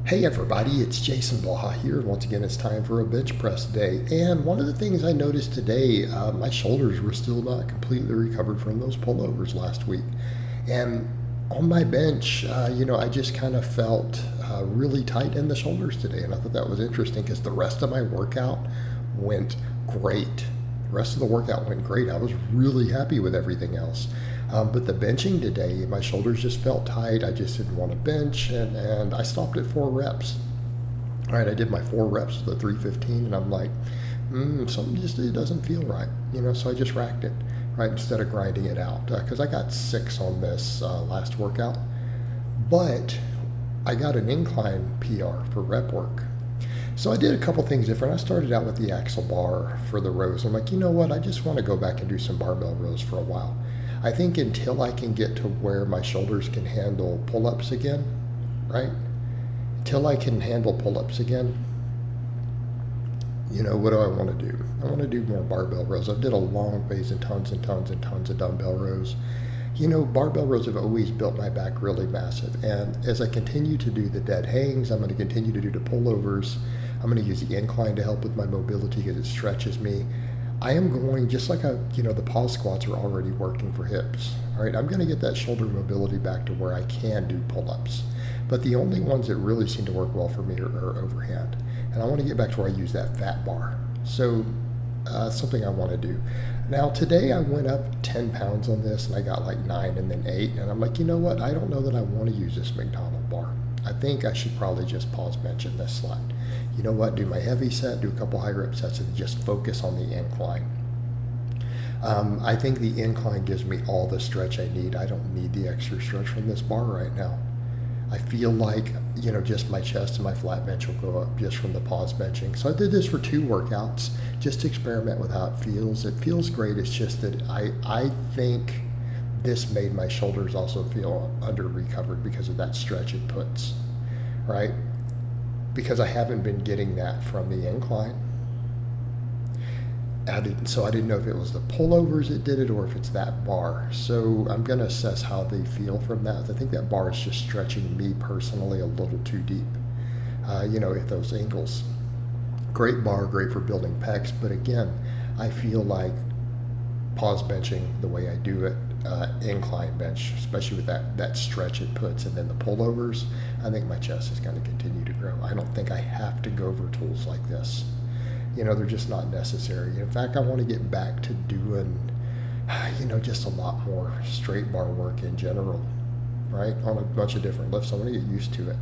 Hey everybody, it's Jason Blaha here. Once again, it's time for a bench press day. And one of the things I noticed today, my shoulders were still not completely recovered from those pullovers last week. And on my bench, I just kind of felt really tight in the shoulders today. And I thought that was interesting because the rest of my workout went great. The rest of the workout went great. I was really happy with everything else. But the benching today, my shoulders just felt tight. I just didn't want to bench, and I stopped at 4 reps. All right, I did my 4 reps with the 315, and I'm like, something just it doesn't feel right, so I just racked it, right, instead of grinding it out. Because I got 6 on this last workout, but I got an incline PR for rep work. So I did a couple things different. I started out with the axle bar for the rows. I'm like, you know what, I just want to go back and do some barbell rows for a while. I think until I can get to where my shoulders can handle pull-ups again, right? Until I can handle pull-ups again, what do I want to do? I want to do more barbell rows. I did a long ways and tons and tons and tons of dumbbell rows. Barbell rows have always built my back really massive. And as I continue to do the dead hangs, I'm going to continue to do the pullovers. I'm going to use the incline to help with my mobility because it stretches me. I am going, just like the pause squats are already working for hips. All right, I'm going to get that shoulder mobility back to where I can do pull-ups. But the only ones that really seem to work well for me are overhand. And I want to get back to where I use that fat bar. So something I want to do. Now today I went up 10 pounds on this and I got like 9 and then 8. And I'm like, you know what? I don't know that I want to use this McDonald bar. I think I should probably just pause bench in this slot. You know what? Do my heavy set, do a couple high rep sets, and just focus on the incline. I think the incline gives me all the stretch I need. I don't need the extra stretch from this bar right now. I feel like, just my chest and my flat bench will go up just from the pause benching. So I did this for 2 workouts just to experiment with how it feels. It feels great. It's just that I think this made my shoulders also feel under recovered because of that stretch it puts, right? Because I haven't been getting that from the incline. I didn't know if it was the pullovers that did it or if it's that bar. So I'm going to assess how they feel from that. I think that bar is just stretching me personally a little too deep. At those angles. Great bar, great for building pecs, but again, I feel like pause benching the way I do it, incline bench, especially with that stretch it puts, and then the pullovers, I think my chest is going to continue to grow. I don't think I have to go over tools like this. They're just not necessary. In fact, I want to get back to doing, just a lot more straight bar work in general, right? On a bunch of different lifts. I want to get used to it.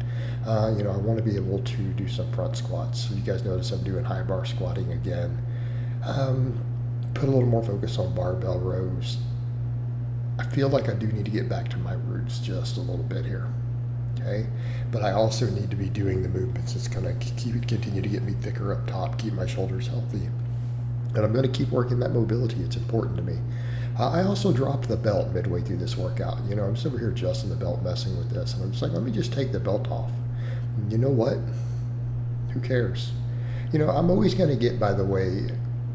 I want to be able to do some front squats. So you guys notice I'm doing high bar squatting again. Put a little more focus on barbell rows. I feel like I do need to get back to my roots just a little bit here, okay? But I also need to be doing the movements that's going to continue to get me thicker up top, keep my shoulders healthy. And I'm going to keep working that mobility. It's important to me. I also dropped the belt midway through this workout. I'm just over here adjusting the belt, messing with this. And I'm just like, let me just take the belt off. You know what? Who cares? I'm always going to get, by the way,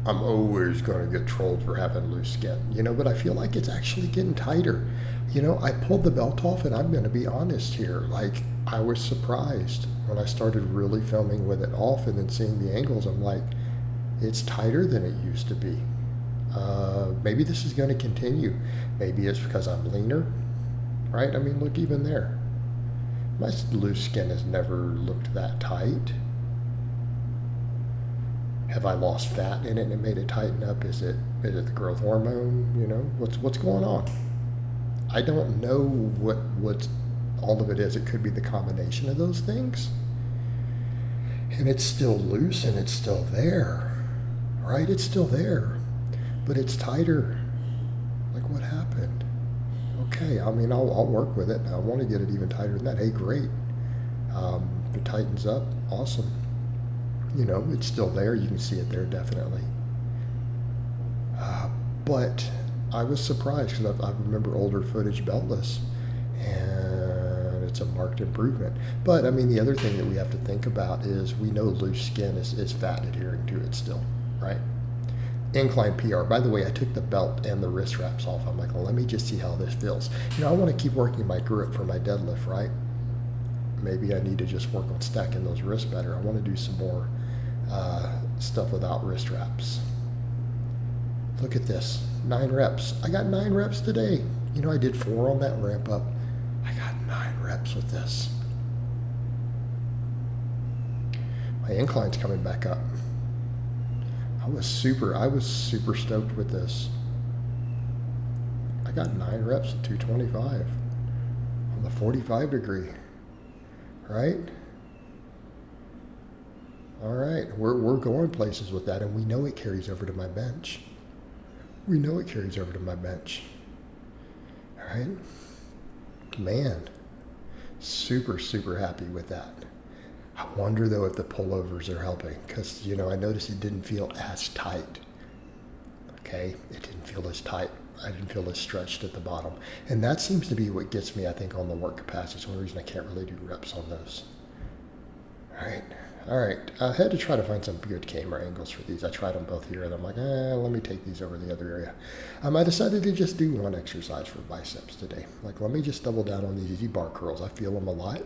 I'm always going to get trolled for having loose skin, but I feel like it's actually getting tighter. I pulled the belt off, and I'm going to be honest here. Like, I was surprised when I started really filming with it off and then seeing the angles. I'm like, it's tighter than it used to be. Maybe this is going to continue. Maybe it's because I'm leaner, right? I mean, look, even there. My loose skin has never looked that tight. Have I lost fat in it and it made it tighten up? Is it the growth hormone? What's going on? I don't know what all of it is. It could be the combination of those things. And it's still loose and it's still there, right? It's still there, but it's tighter. Like, what happened? Okay, I mean, I'll work with it. I want to get it even tighter than that. Hey, great. If it tightens up, awesome. It's still there. You can see it there, definitely. But I was surprised because I remember older footage beltless, and it's a marked improvement. But, I mean, the other thing that we have to think about is we know loose skin is fat adhering to it still, right? Incline PR. By the way, I took the belt and the wrist wraps off. I'm like, well, let me just see how this feels. I want to keep working my grip for my deadlift, right? maybe I need to just work on stacking those wrists better. I want to do some more stuff without wrist wraps. Look at this, 9 reps. I got 9 reps today. You know, I did 4 on that ramp up. I got 9 reps with this. My incline's coming back up. I was super stoked with this. I got 9 reps at 225 on the 45 degree, right? All right, we're going places with that, and we know it carries over to my bench. We know it carries over to my bench. All right, man, super happy with that. I wonder though if the pullovers are helping, because you know I noticed it didn't feel as tight. Okay, it didn't feel as tight. I didn't feel as stretched at the bottom, and that seems to be what gets me, I think, on the work capacity. It's one reason I can't really do reps on those. All right. I had to try to find some good camera angles for these. I tried them both here, and I'm like, let me take these over the other area. I decided to just do one exercise for biceps today. Like, let me just double down on these easy bar curls. I feel them a lot.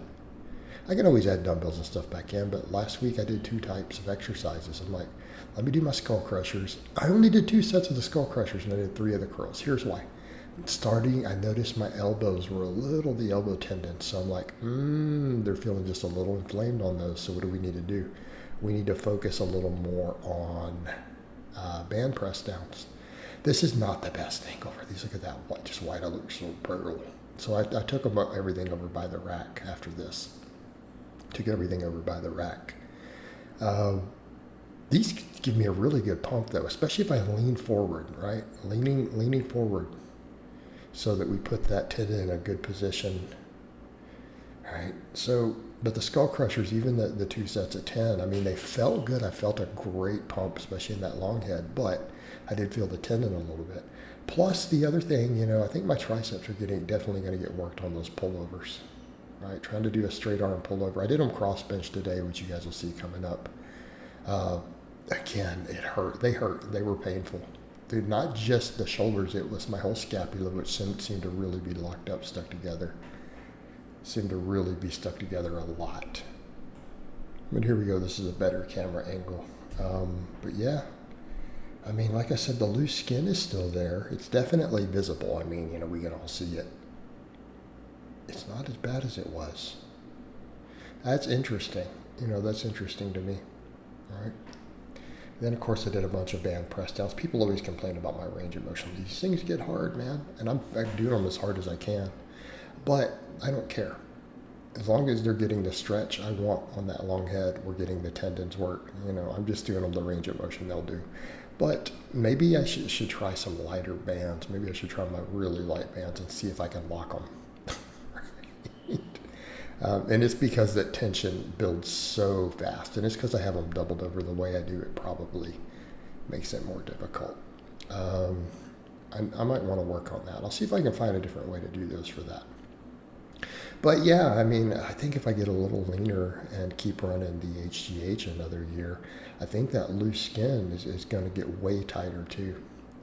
I can always add dumbbells and stuff back in, but last week I did 2 types of exercises. I'm like, let me do my skull crushers. I only did 2 sets of the skull crushers, and I did 3 of the curls. Here's why. Starting, I noticed my elbows were the elbow tendons. So I'm like, they're feeling just a little inflamed on those. So what do we need to do? We need to focus a little more on band press downs. This is not the best angle for these. Look at that, just wide little pearl. So I took everything over by the rack after this. Took everything over by the rack. These give me a really good pump though, especially if I lean forward, right? Leaning forward, so that we put that tendon in a good position. All right, so, but the skull crushers, even the 2 sets at 10, I mean, they felt good. I felt a great pump, especially in that long head, but I did feel the tendon a little bit. Plus the other thing, you know, I think my triceps are definitely going to get worked on those pullovers, right? Trying to do a straight arm pullover. I did them cross bench today, which you guys will see coming up. Again, it hurt. They hurt. They were painful. Dude, not just the shoulders, it was my whole scapula, which seemed to really be locked up, stuck together. Seemed to really be stuck together a lot. But here we go, this is a better camera angle. But yeah, I mean, like I said, the loose skin is still there. It's definitely visible. I mean, you know, we can all see it. It's not as bad as it was. That's interesting. You know, that's interesting to me. All right. Then, of course, I did a bunch of band press downs. People always complain about my range of motion. These things get hard, man. And I'm doing them as hard as I can. But I don't care. As long as they're getting the stretch I want on that long head, we're getting the tendons work. You know, I'm just doing them the range of motion they'll do. But maybe I should try some lighter bands. Maybe I should try my really light bands and see if I can lock them. And it's because that tension builds so fast, and it's because I have them doubled over the way I do. It probably makes it more difficult. I might want to work on that. I'll see if I can find a different way to do those for that. But yeah, I mean, I think if I get a little leaner and keep running the HGH another year, I think that loose skin is going to get way tighter too.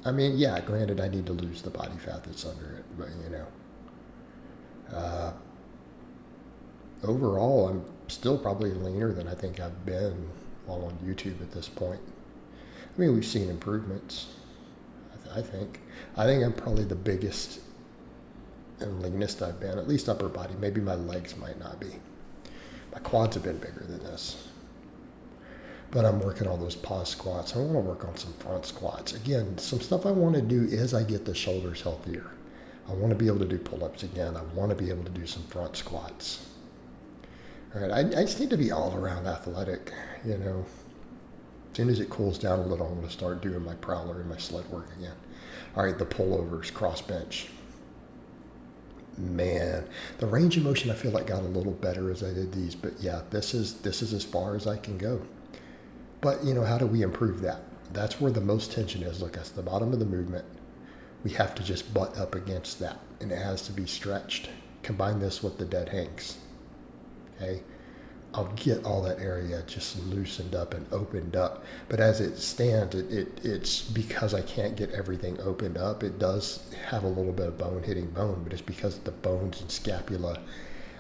I mean, yeah, granted, I need to lose the body fat that's under it, but you know. Overall, I'm still probably leaner than I think I've been while on YouTube at this point. I mean, we've seen improvements, I think. I think I'm probably the biggest and leanest I've been, at least upper body. Maybe my legs might not be. My quads have been bigger than this. But I'm working on those pause squats. I want to work on some front squats. Again, some stuff I want to do as I get the shoulders healthier. I want to be able to do pull-ups again. I want to be able to do some front squats. All right, I just need to be all around athletic, you know. As soon as it cools down a little, I'm going to start doing my prowler and my sled work again. All right, the pullovers, cross bench. Man, the range of motion I feel like got a little better as I did these, but yeah, this is as far as I can go. But you know, how do we improve that? That's where the most tension is. Look, that's the bottom of the movement. We have to just butt up against that, and it has to be stretched. Combine this with the dead hangs. Okay, I'll get all that area just loosened up and opened up. But as it stands, it's because I can't get everything opened up. It does have a little bit of bone hitting bone, but it's because the bones and scapula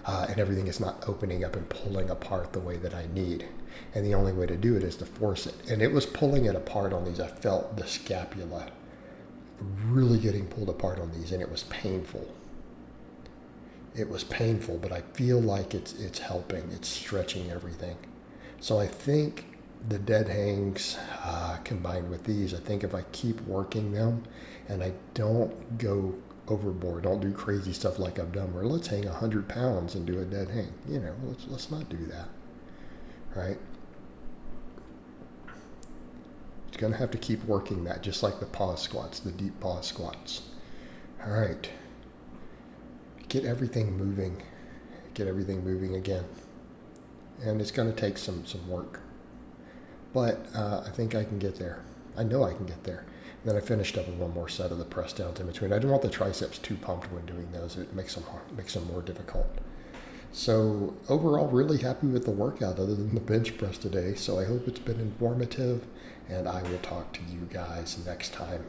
and everything is not opening up and pulling apart the way that I need. And the only way to do it is to force it. And it was pulling it apart on these. I felt the scapula really getting pulled apart on these, and it was painful. It was painful, but I feel like it's helping. It's stretching everything. So I think the dead hangs combined with these, I think if I keep working them and I don't go overboard, don't do crazy stuff like I've done where let's hang 100 pounds and do a dead hang. You know, let's not do that, right? It's going to have to keep working that, just like the pause squats, the deep pause squats. All right. Get everything moving. Get everything moving again. And it's going to take some work. But I think I can get there. I know I can get there. And then I finished up with one more set of the press downs in between. I didn't want the triceps too pumped when doing those. It makes them more difficult. So overall, really happy with the workout other than the bench press today. So I hope it's been informative, and I will talk to you guys next time.